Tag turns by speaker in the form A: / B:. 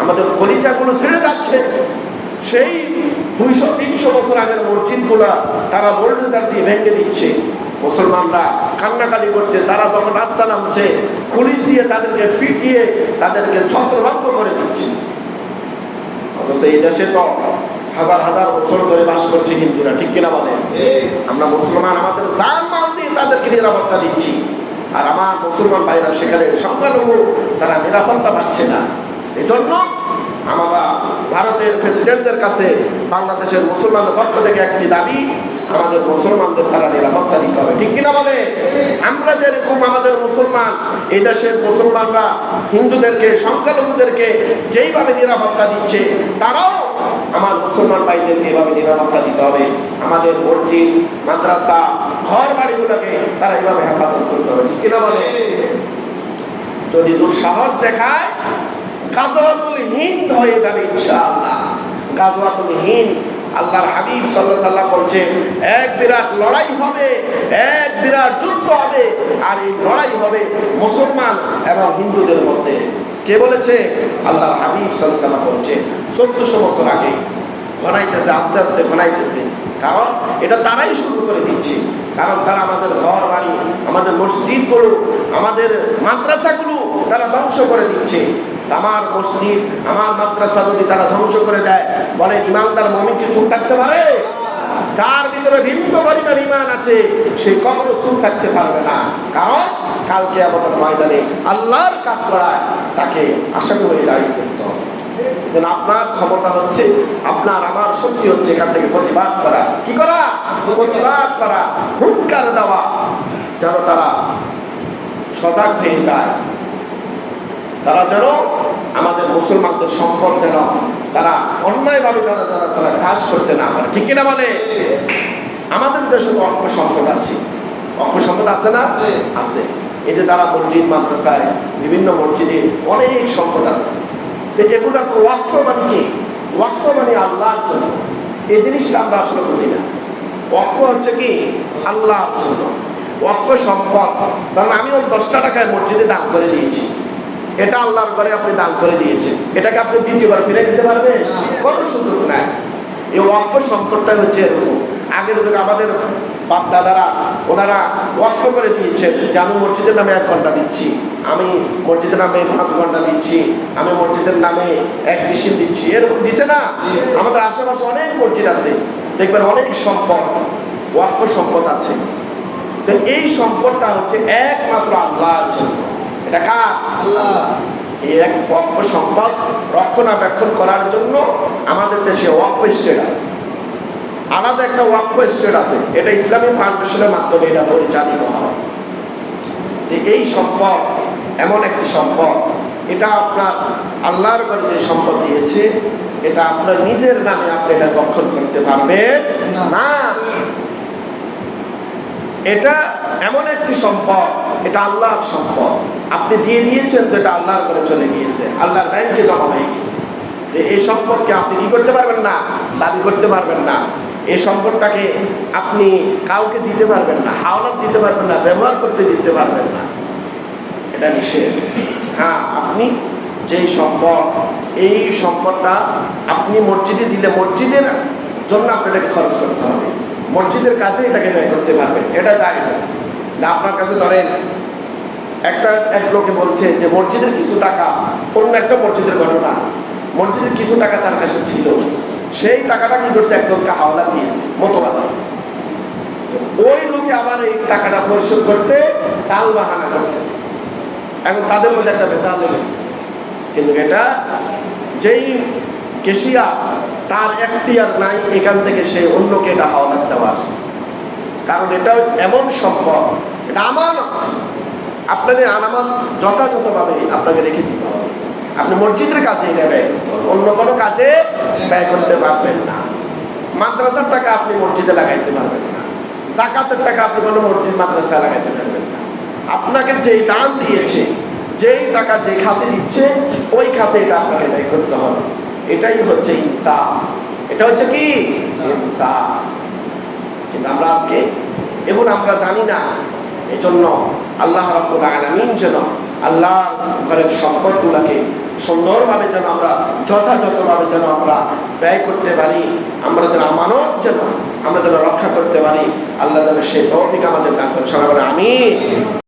A: আমাদের কলিজাগুলো ছেড়ে যাচ্ছে। সেই 200-300 বছর আগের মসজিদগুলা তারা বোল্ডোজার দিয়ে ভেঙে দিচ্ছে। মুসলমানরা কান্নাকাটি করছে। তারা যখন রাস্তা নামছে, পুলিশ দিয়ে তাদেরকে ফিটিয়ে তাদেরকে ছত্রভঙ্গ করে দিচ্ছে। অথচ এই দেশে তো হাজার হাজার বছর ধরে বাস করছে হিন্দুরা, ঠিক কিনা বলেন? আমরা মুসলমান আমাদের জান মাল দিয়ে তাদেরকে নিরাপত্তা দিচ্ছি, আর আমার মুসলমান ভাইরা সেখানে সংখ্যালঘু তারা নিরাপত্তা পাচ্ছে না। এই জন্য আমরা ভারতের প্রেসিডেন্টদের কাছে বাংলাদেশের মুসলমানদের পক্ষ থেকে একটি দাবি, আমাদের মুসলমানদের তারা নিরাপত্তা দিতে হবে, ঠিক কিনা বলে? আমরা যেরকম আমাদের মুসলমান, এই দেশের মুসলমানরা হিন্দুদেরকে সংখ্যালঘুদেরকে যেইভাবে নিরাপত্তা দিচ্ছে, তারাও আমার মুসলমান ভাইদেরকে এইভাবে নিরাপত্তা দিতে হবে। আমাদের মসজিদ, মাদ্রাসা, ঘর বাড়িগুলোকে তারা এইভাবে হেফাজত করতে হবে, ঠিক কিনা বলে? যদি দুঃসাহস দেখায়, গাজওয়াতুল হিন্দ হয়ে যাবে ইনশাআল্লাহ। গাজওয়াতুল হিন্দ, আল্লাহর হাবিব সাল্লাল্লাহু আলাইহি ওয়াসাল্লাম বলছেন, এক বিরাট লড়াই হবে, এক বিরাট যুদ্ধ হবে, আর এই লড়াই হবে মুসলমান এবং হিন্দুদের মধ্যে। কে বলেছে? আল্লাহর হাবিব সাল্লাল্লাহু আলাইহি ওয়াসাল্লাম বলছেন। 1400 বছর আগে ঘনাইতেছে, আস্তে আস্তে ঘনাইতেছে। কারণ এটা তারাই শুরু করে দিচ্ছে। কারণ তারা আমাদের ঘর বাড়ি, আমাদের মসজিদগুলো, আমাদের মাদ্রাসাগুলো তারা ধ্বংস করে দিচ্ছে। আমার মসজিদ, আমার মাদ্রাসা যদি তারা ধ্বংস করে দেয়, বলে ইমানদার মুমিন কি চুপ থাকতে পারে? যার ভিতরে ভিন্ন পরিমাণ ঈমান আছে, সে কখনো চুপ থাকতে পারবে না। কারণ কালকে আমাদের ময়দানে আল্লাহর কাজ করায় তাকে আসামি হয়ে দাঁড়িয়ে থাকতে হবে। আপনার ক্ষমতা হচ্ছে, আপনার আমার শক্তি হচ্ছে এখান থেকে প্রতিবাদ করা। কি করা? প্রতিবাদ করা, হুঙ্কার দেওয়া, যেন তারা সজাগ হয়ে যায়। তারা যেন আমাদের মুসলমানদের সম্পদ যেন তারা অন্যায়ভাবে তারা হ্রাস করতে না পারে, ঠিক কিনা বলে? আমাদের দেশে তো অল্প সম্পদ আছে, অল্প সম্পদ আছে না? আছে। এই যে যারা মসজিদ, মাদ্রাসায়, বিভিন্ন মসজিদে অনেক সম্পদ আছে, তো এগুলো ওয়াকফ মানে কি? ওয়াকফ মানে আল্লাহর জন্য। এই জিনিসটা আমরা আসলে বুঝি না। ওয়াকফ হচ্ছে কি? আল্লাহর জন্য। ওয়াকফ সম্পদ, কারণ আমি ওই 10 টাকায় মসজিদে দান করে দিয়েছি, এটা আল্লাহর ঘরে আপনি দান করে দিয়েছেন, এটাকে আপনি দ্বিতীয়বার ফিরে দিতে পারবেন? কোনো সুযোগ নাই। এই ওয়াকফ সম্পদটা হচ্ছে এরকম। আগের যুগে আমাদের বাপ দাদারা ওনারা ওয়াকফ করে দিয়েছেন যে আমি মসজিদের নামে 1 ঘন্টা দিচ্ছি, আমি মসজিদের নামে 5 ঘন্টা দিচ্ছি, আমি মসজিদের নামে 1 ডিসিম দিচ্ছি, এরকম দিছে না? আমাদের আশেপাশে অনেক মসজিদ আছে, দেখবেন অনেক সম্পদ, ওয়াকফ সম্পদ আছে। তো এই সম্পদটা হচ্ছে একমাত্র আল্লাহর জন্য। এটা কার? আল্লাহ। এই এক ওয়াকফ সম্পদ রক্ষণাবেক্ষণ করার জন্য আমাদের দেশে ওয়াকফ স্টেট আছে, আলাদা একটা ওয়াকফ স্টেট আছে। এটা ইসলামী ফাউন্ডেশনের মাধ্যমে এটা পরিচালিত হয়। এই সম্পদ এমন একটি সম্পদ, এটা আপনার আল্লাহর ঘরে যে সম্পদ দিয়েছে, এটা আপনার নিজের নামে আপনি এটা রক্ষণ করতে পারবেন না। এটা এমন একটি সম্পদ, এটা আল্লাহর সম্পদ। আপনি দিয়ে দিয়েছেন তো এটা আল্লাহর ঘরে চলে গিয়েছে, আল্লাহর ব্যাংকে জমা হয়ে গেছে। এই সম্পদকে আপনি কি করতে পারবেন না? দাবি করতে পারবেন না। এই সম্পদটাকে আপনি কাউকে দিতে পারবেন না, হাওলাত দিতে পারবেন না, ব্যবহার করতে দিতে পারবেন না, এটা নিষেধ। হ্যাঁ, আপনি যেই সম্পদ, এই সম্পদটা আপনি মসজিদে দিলে মসজিদের জন্য আপনাকে খরচ করতে হবে, মসজিদের কাছে এটাকে ব্যয় করতে পারবেন, এটা জায়েজ আছে। আপনার কাছে ধরেন এক লোকে বলছে যে মসজিদের কিছু টাকা, অন্য একটা মসজিদের ঘটনা, মসজিদের কিছু টাকা তার কাছে ছিল, সেই টাকাটা কি করছে, একজনকে হাওলাত দিয়েছে মতবাদী। ওই লোকে আবার এই টাকাটা পরিশোধ করতে টাল বাহানা করতেছে। এখন তাদের মধ্যে একটা ভেজাল লেগেছে। কিন্তু এটা যেই কেশিয়া, তার এখতিয়ার নাই এখান থেকে সে অন্যকে এটা হাওলাত দেওয়ার, কারণ এটা এমন সম্পদ, এটা আমানত। আপনাদের আমানত যথাযথভাবে আপনাকে রেখে দিতে হবে। আপনি মসজিদের কাজে এটা ব্যয় করতে হবে, অন্য কোনো কাজে ব্যয় করতে পারবেন না। মাদ্রাসার টাকা আপনি মসজিদে লাগাইতে পারবেন না, যাকাতের টাকা আপনি কোনো মসজিদ মাদ্রাসায় লাগাইতে পারবেন না। আপনাকে যেই দান দিয়েছে, যেই টাকা যে খাতে দিচ্ছে, ওই খাতে এটা আপনাকে ব্যয় করতে হবে। এটাই হচ্ছে ইনসাফ, এটা হচ্ছে কি ইনসাফ। কিন্তু আমরা আজকে এবং আমরা জানি না। এজন্য আল্লাহ রাব্বুল আলামিন যেন আল্লাহ ঘরের সম্পদগুলোকে সুন্দরভাবে যেন আমরা যথাযথভাবে যেন আমরা ব্যয় করতে পারি, আমরা যেন আমানত যেন আমরা যেন রক্ষা করতে পারি, আল্লাহ যেন সেই তৌফিক আমাদের দান করেন। আমিন।